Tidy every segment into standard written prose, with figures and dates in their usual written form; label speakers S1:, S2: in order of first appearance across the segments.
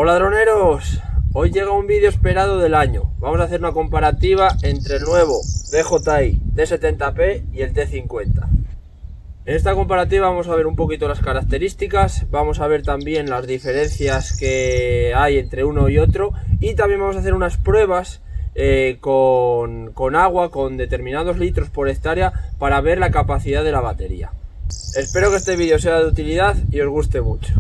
S1: Hola droneros, hoy llega un vídeo esperado del año. Vamos a hacer una comparativa entre el nuevo DJI T70P y el T50. En esta comparativa vamos a ver un poquito las características, vamos a ver también las diferencias que hay entre uno y otro y también vamos a hacer unas pruebas con agua, con determinados litros por hectárea para ver la capacidad de la batería. Espero que este vídeo sea de utilidad y os guste mucho.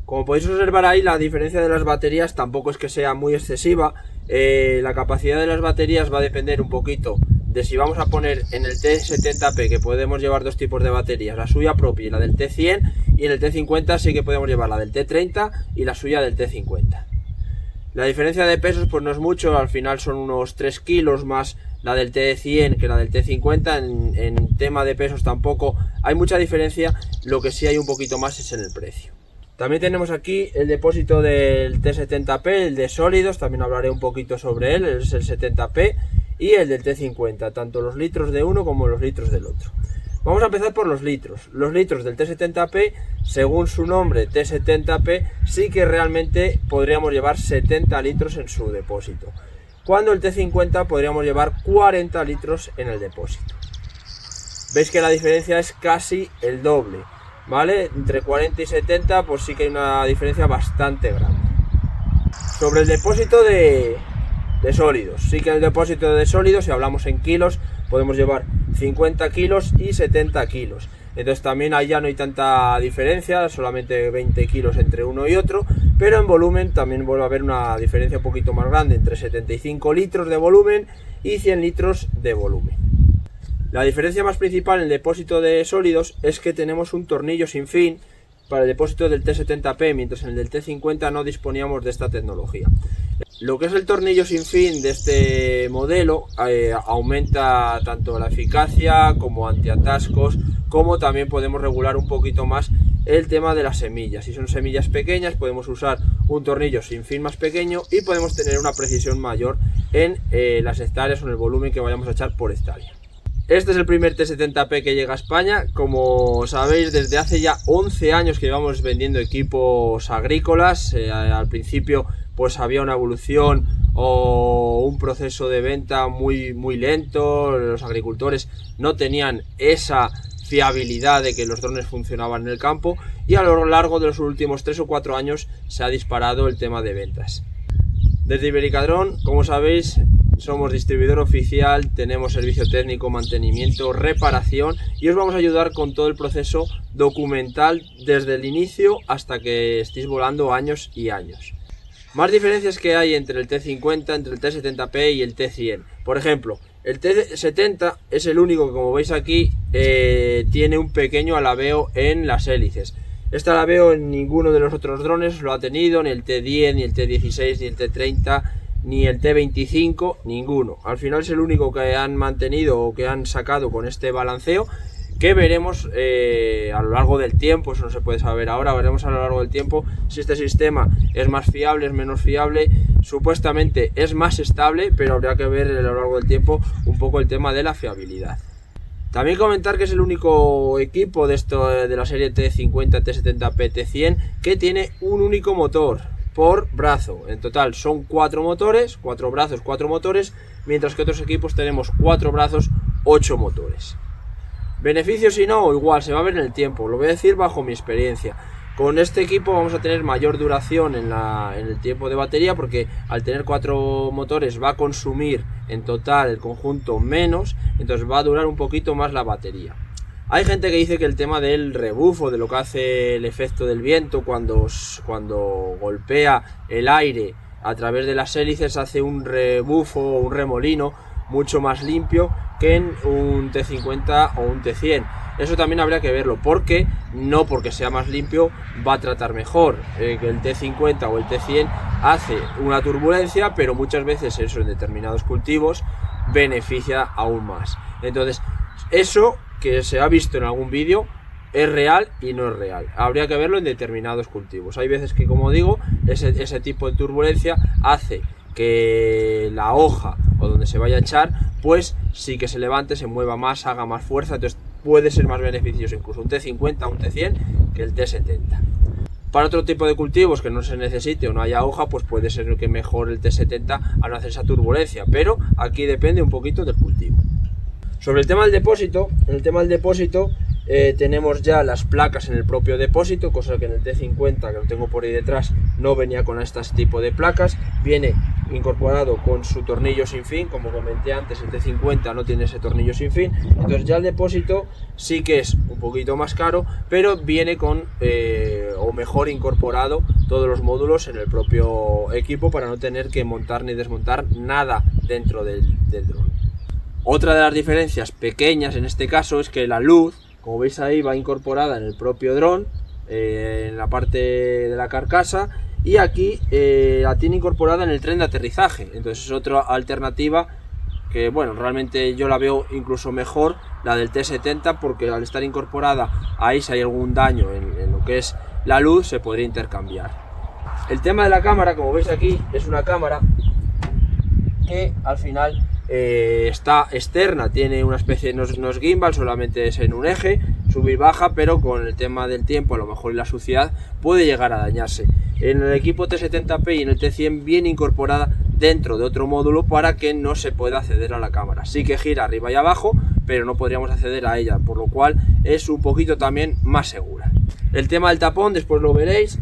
S1: Como podéis observar ahí, la diferencia de las baterías tampoco es que sea muy excesiva. La capacidad de las baterías va a depender un poquito de si vamos a poner en el T70P, que podemos llevar dos tipos de baterías, la suya propia y la del T100, y en el T50 sí que podemos llevar la del T30 y la suya del T50. La diferencia de pesos pues no es mucho, al final son unos 3 kilos más la del T100 que la del T50, en tema de pesos tampoco hay mucha diferencia, lo que sí hay un poquito más es en el precio. También tenemos aquí el depósito del T70P, el de sólidos, también hablaré un poquito sobre él, es el 70P, y el del T50, tanto los litros de uno como los litros del otro. Vamos a empezar por los litros. Los litros del T70P, según su nombre T70P, sí que realmente podríamos llevar 70 litros en su depósito, cuando el T50 podríamos llevar 40 litros en el depósito. Veis que la diferencia es casi el doble, ¿vale? Entre 40 y 70 pues sí que hay una diferencia bastante grande. Sobre el depósito de sólidos, sí que en el depósito de sólidos, si hablamos en kilos, podemos llevar 50 kilos y 70 kilos. Entonces también ahí ya no hay tanta diferencia, solamente 20 kilos entre uno y otro, pero en volumen también vuelve a haber una diferencia un poquito más grande, entre 75 litros de volumen y 100 litros de volumen. La diferencia más principal en el depósito de sólidos es que tenemos un tornillo sin fin para el depósito del T70P, mientras en el del T50 no disponíamos de esta tecnología. Lo que es el tornillo sin fin de este modelo aumenta tanto la eficacia como antiatascos, como también podemos regular un poquito más el tema de las semillas. Si son semillas pequeñas podemos usar un tornillo sin fin más pequeño y podemos tener una precisión mayor en las hectáreas o en el volumen que vayamos a echar por hectárea. Este es el primer T70P que llega a España. Como sabéis, desde hace ya 11 años que llevamos vendiendo equipos agrícolas. Al principio pues había una evolución o un proceso de venta muy lento. Los agricultores no tenían esa fiabilidad de que los drones funcionaban en el campo, y a lo largo de los últimos 3 o 4 años se ha disparado el tema de ventas. Desde Ibericadrón, como sabéis, somos distribuidor oficial, tenemos servicio técnico, mantenimiento, reparación, y os vamos a ayudar con todo el proceso documental desde el inicio hasta que estéis volando años y años. Más diferencias que hay entre el T50, entre el T70P y el T100. Por ejemplo, el T70 es el único que, como veis aquí, tiene un pequeño alabeo en las hélices. Este alabeo en ninguno de los otros drones lo ha tenido, ni el T10, ni el T16, ni el T30, ni el T25, ninguno. Al final es el único que han mantenido o que han sacado con este balanceo, que veremos a lo largo del tiempo. Eso no se puede saber ahora, veremos a lo largo del tiempo si este sistema es más fiable, es menos fiable. Supuestamente es más estable, pero habría que ver a lo largo del tiempo un poco el tema de la fiabilidad. También comentar que es el único equipo de la serie T50, T70P, T100 que tiene un único motor por brazo. En total son 4 motores, 4 brazos, 4 motores, mientras que otros equipos tenemos 4 brazos, 8 motores. Beneficios, si no, igual se va a ver en el tiempo, lo voy a decir bajo mi experiencia. Con este equipo vamos a tener mayor duración en el tiempo de batería, porque al tener 4 motores va a consumir en total el conjunto menos, entonces va a durar un poquito más la batería. Hay gente que dice que el tema del rebufo, de lo que hace el efecto del viento cuando golpea el aire a través de las hélices, hace un rebufo o un remolino mucho más limpio que en un T50 o un T100. Eso también habría que verlo, porque no porque sea más limpio va a tratar mejor. Que el T50 o el T100 hace una turbulencia, pero muchas veces eso en determinados cultivos beneficia aún más. Entonces, eso que se ha visto en algún vídeo es real y no es real. Habría que verlo en determinados cultivos. Hay veces que, como digo, ese tipo de turbulencia hace que la hoja o donde se vaya a echar, pues sí que se levante, se mueva más, haga más fuerza. Entonces puede ser más beneficioso incluso un T50 o un T100 que el T70. Para otro tipo de cultivos que no se necesite o no haya hoja, pues puede ser que mejor el T70 al no hacer esa turbulencia, pero aquí depende un poquito del cultivo. Sobre el tema del depósito, tenemos ya las placas en el propio depósito, cosa que en el T50, que lo tengo por ahí detrás, no venía con este tipo de placas. Viene incorporado con su tornillo sin fin, como comenté antes, el T50 no tiene ese tornillo sin fin. Entonces ya el depósito sí que es un poquito más caro, pero viene con o mejor incorporado todos los módulos en el propio equipo para no tener que montar ni desmontar nada dentro del dron. Otra de las diferencias pequeñas en este caso es que la luz, como veis ahí, va incorporada en el propio dron, en la parte de la carcasa, y aquí la tiene incorporada en el tren de aterrizaje. Entonces es otra alternativa que, bueno, realmente yo la veo incluso mejor, la del T70, porque al estar incorporada ahí, si hay algún daño en lo que es la luz, se podría intercambiar. El tema de la cámara, como veis aquí, es una cámara que al final está externa, tiene una especie de no es gimbal, solamente es en un eje, sube y baja, pero con el tema del tiempo, a lo mejor y la suciedad, puede llegar a dañarse. En el equipo T70P y en el T100 viene incorporada dentro de otro módulo para que no se pueda acceder a la cámara. Sí que gira arriba y abajo, pero no podríamos acceder a ella, por lo cual es un poquito también más segura. El tema del tapón, después lo veréis.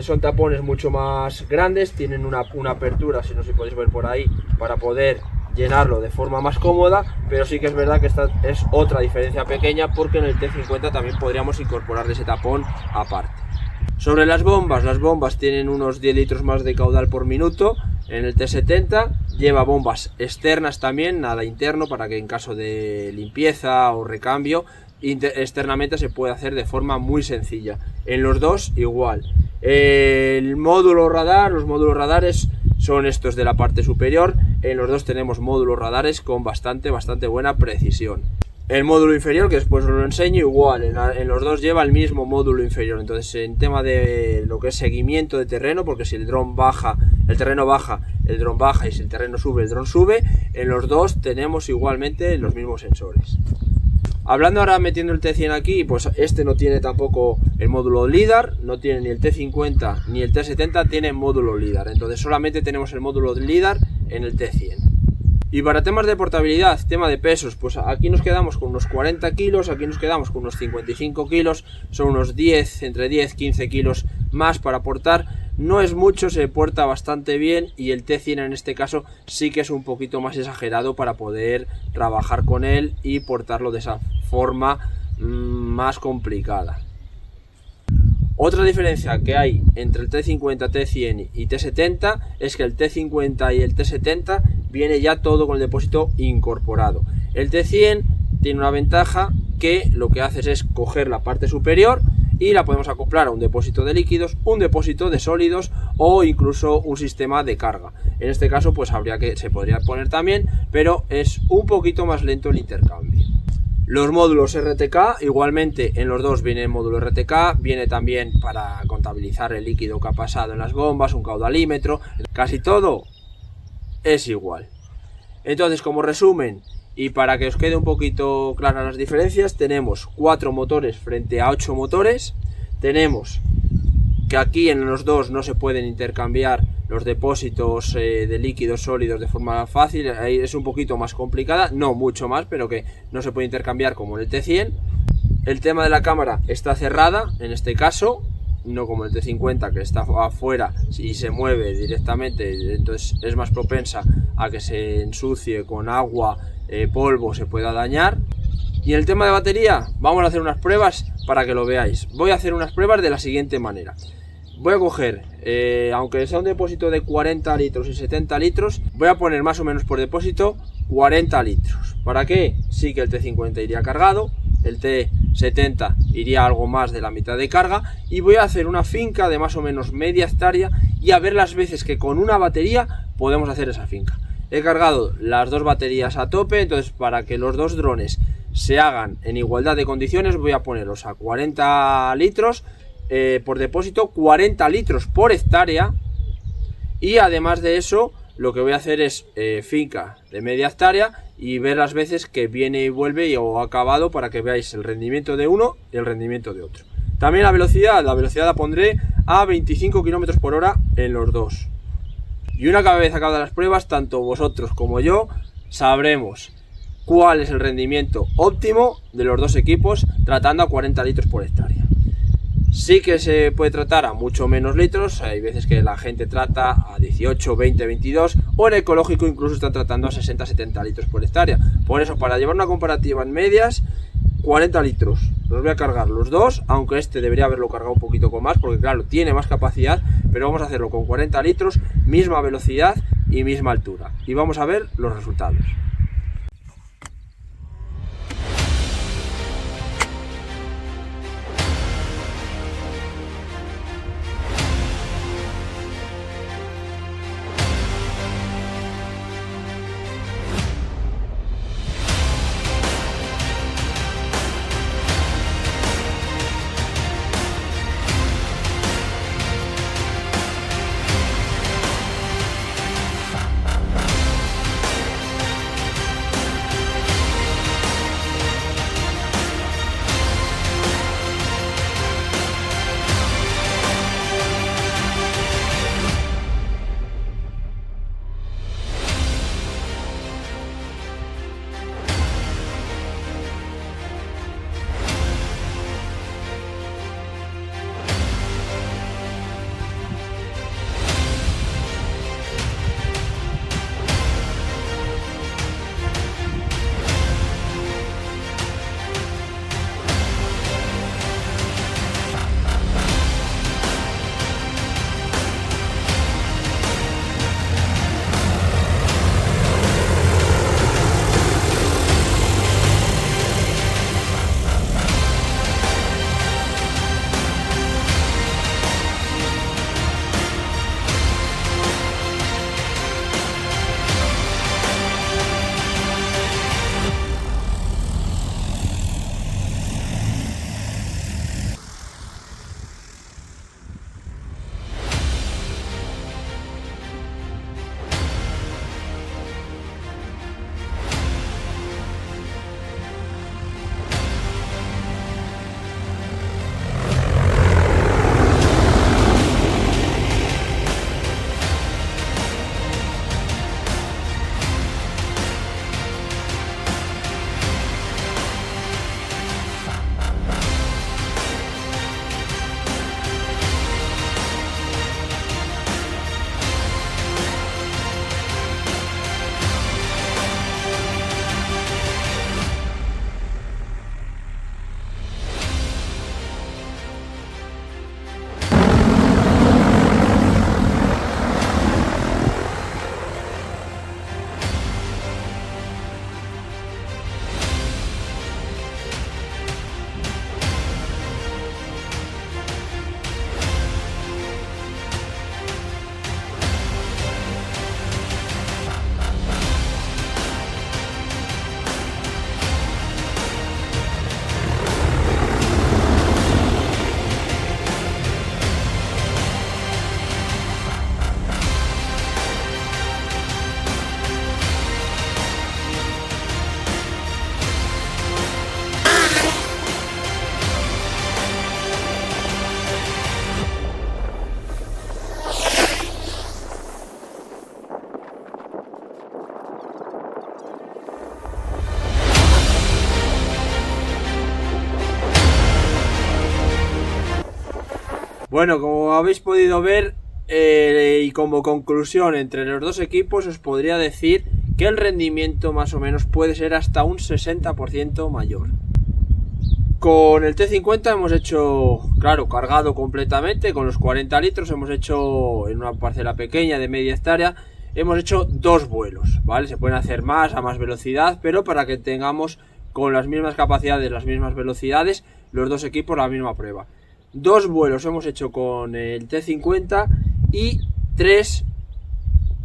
S1: Son tapones mucho más grandes, tienen una apertura, si no, si podéis ver por ahí, para poder llenarlo de forma más cómoda, pero sí que es verdad que esta es otra diferencia pequeña, porque en el T50 también podríamos incorporarle ese tapón aparte. Sobre las bombas tienen unos 10 litros más de caudal por minuto. En el T70 lleva bombas externas también, nada interno, para que en caso de limpieza o recambio externamente se puede hacer de forma muy sencilla. En los dos igual. El módulo radar, los módulos radares son estos de la parte superior. En los dos tenemos módulos radares con bastante buena precisión. El módulo inferior, que después os lo enseño, igual, en los dos lleva el mismo módulo inferior. Entonces, en tema de lo que es seguimiento de terreno, porque si el dron baja, el terreno baja, el dron baja, y si el terreno sube, el dron sube, en los dos tenemos igualmente los mismos sensores. Hablando ahora, metiendo el T100 aquí, pues este no tiene tampoco el módulo LiDAR, no tiene ni el T50 ni el T70 tienen módulo LiDAR, entonces solamente tenemos el módulo LiDAR en el T100. Y para temas de portabilidad, tema de pesos, pues aquí nos quedamos con unos 40 kilos, aquí nos quedamos con unos 55 kilos, son unos 10, entre 10 y 15 kilos más para portar. No es mucho, se porta bastante bien, y el T100 en este caso sí que es un poquito más exagerado para poder trabajar con él y portarlo de esa forma más complicada. Otra diferencia que hay entre el T50, T100 y T70 es que el T50 y el T70 viene ya todo con el depósito incorporado. El T100 tiene una ventaja, que lo que haces es coger la parte superior y la podemos acoplar a un depósito de líquidos, un depósito de sólidos o incluso un sistema de carga. En este caso pues se podría poner también, pero es un poquito más lento el intercambio. Los módulos RTK, igualmente en los dos viene el módulo RTK, viene también para contabilizar el líquido que ha pasado en las bombas, un caudalímetro, casi todo es igual. Entonces, como resumen, y para que os quede un poquito claras las diferencias, tenemos 4 motores frente a 8 motores. Tenemos que aquí en los dos no se pueden intercambiar los depósitos de líquidos sólidos de forma fácil. Ahí es un poquito más complicada, no mucho más, pero que no se puede intercambiar como en el T100. El tema de la cámara está cerrada en este caso, no como el T50 que está afuera y se mueve directamente, entonces es más propensa a que se ensucie con agua, polvo, se pueda dañar. Y en el tema de batería vamos a hacer unas pruebas para que lo veáis. Voy a hacer unas pruebas de la siguiente manera. Voy a coger, aunque sea un depósito de 40 litros y 70 litros, voy a poner más o menos por depósito 40 litros. ¿Para qué? Sí que el T50 iría cargado, el T70 iría algo más de la mitad de carga, y voy a hacer una finca de más o menos media hectárea y a ver las veces que con una batería podemos hacer esa finca. He cargado las dos baterías a tope, entonces para que los dos drones se hagan en igualdad de condiciones voy a ponerlos a 40 litros por depósito, 40 litros por hectárea, y además de eso lo que voy a hacer es finca de media hectárea y ver las veces que viene y vuelve o acabado, para que veáis el rendimiento de uno y el rendimiento de otro. También la velocidad la pondré a 25 km por hora en los dos. Y una vez acabadas las pruebas, tanto vosotros como yo sabremos cuál es el rendimiento óptimo de los dos equipos tratando a 40 litros por hectárea. Sí que se puede tratar a mucho menos litros, hay veces que la gente trata a 18, 20, 22 o en ecológico incluso están tratando a 60, 70 litros por hectárea. Por eso, para llevar una comparativa en medias, 40 litros. Los voy a cargar los dos, aunque este debería haberlo cargado un poquito con más porque claro, tiene más capacidad, pero vamos a hacerlo con 40 litros, misma velocidad y misma altura. Y vamos a ver los resultados. Bueno, como habéis podido ver y como conclusión entre los dos equipos os podría decir que el rendimiento más o menos puede ser hasta un 60% mayor. Con el T50 hemos hecho, claro, cargado completamente, con los 40 litros hemos hecho en una parcela pequeña de media hectárea, hemos hecho 2 vuelos, ¿vale? Se pueden hacer más, a más velocidad, pero para que tengamos con las mismas capacidades, las mismas velocidades, los dos equipos la misma prueba. 2 vuelos hemos hecho con el T50 y 3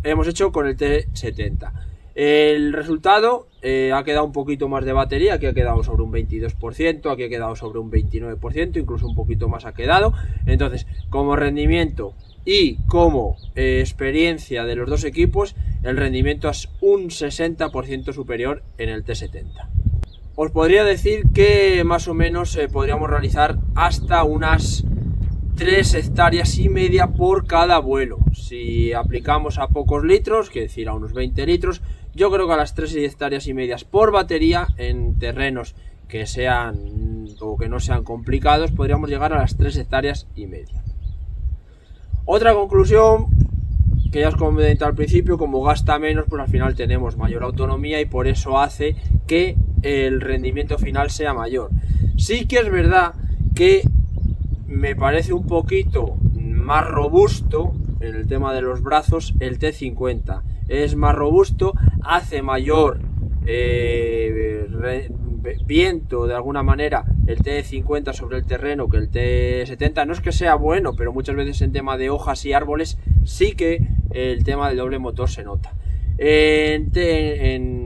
S1: hemos hecho con el T70. El resultado ha quedado un poquito más de batería, aquí ha quedado sobre un 22%, aquí ha quedado sobre un 29%, incluso un poquito más ha quedado. Entonces, como rendimiento y como experiencia de los dos equipos, el rendimiento es un 60% superior en el T70. os podría decir que más o menos podríamos realizar hasta unas 3,5 hectáreas por cada vuelo. Si aplicamos a pocos litros, que decir a unos 20 litros, yo creo que a las 3,5 hectáreas por batería en terrenos que sean o que no sean complicados, podríamos llegar a las 3,5 hectáreas. Otra conclusión que ya os comenté al principio, como gasta menos, pues al final tenemos mayor autonomía y por eso hace que el rendimiento final sea mayor. Sí que es verdad que me parece un poquito más robusto en el tema de los brazos el T50. Es más robusto, hace mayor viento de alguna manera el T50 sobre el terreno que el T70. No es que sea bueno, pero muchas veces en tema de hojas y árboles sí que el tema del doble motor se nota. En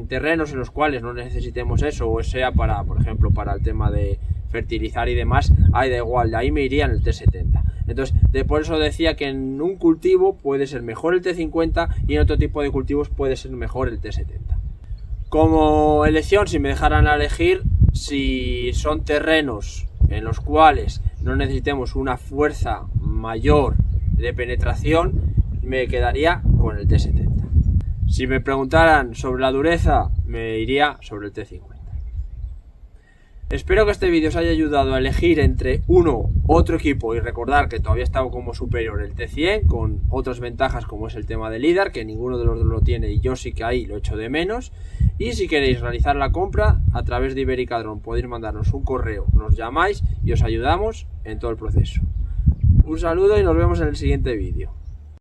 S1: terrenos en los cuales no necesitemos eso, o sea para, por ejemplo, para el tema de fertilizar y demás, ahí da igual, de ahí me iría en el T70. Entonces, por eso decía que en un cultivo puede ser mejor el T50 y en otro tipo de cultivos puede ser mejor el T70. Como elección, si me dejaran elegir, si son terrenos en los cuales no necesitemos una fuerza mayor de penetración, me quedaría con el T70. Si me preguntaran sobre la dureza, me iría sobre el T50. Espero que este vídeo os haya ayudado a elegir entre uno u otro equipo y recordar que todavía está como superior el T100 con otras ventajas como es el tema del LiDAR, que ninguno de los dos lo tiene y yo sí que ahí lo echo de menos. Y si queréis realizar la compra a través de Iberica Drone podéis mandarnos un correo, nos llamáis y os ayudamos en todo el proceso. Un saludo y nos vemos en el siguiente vídeo.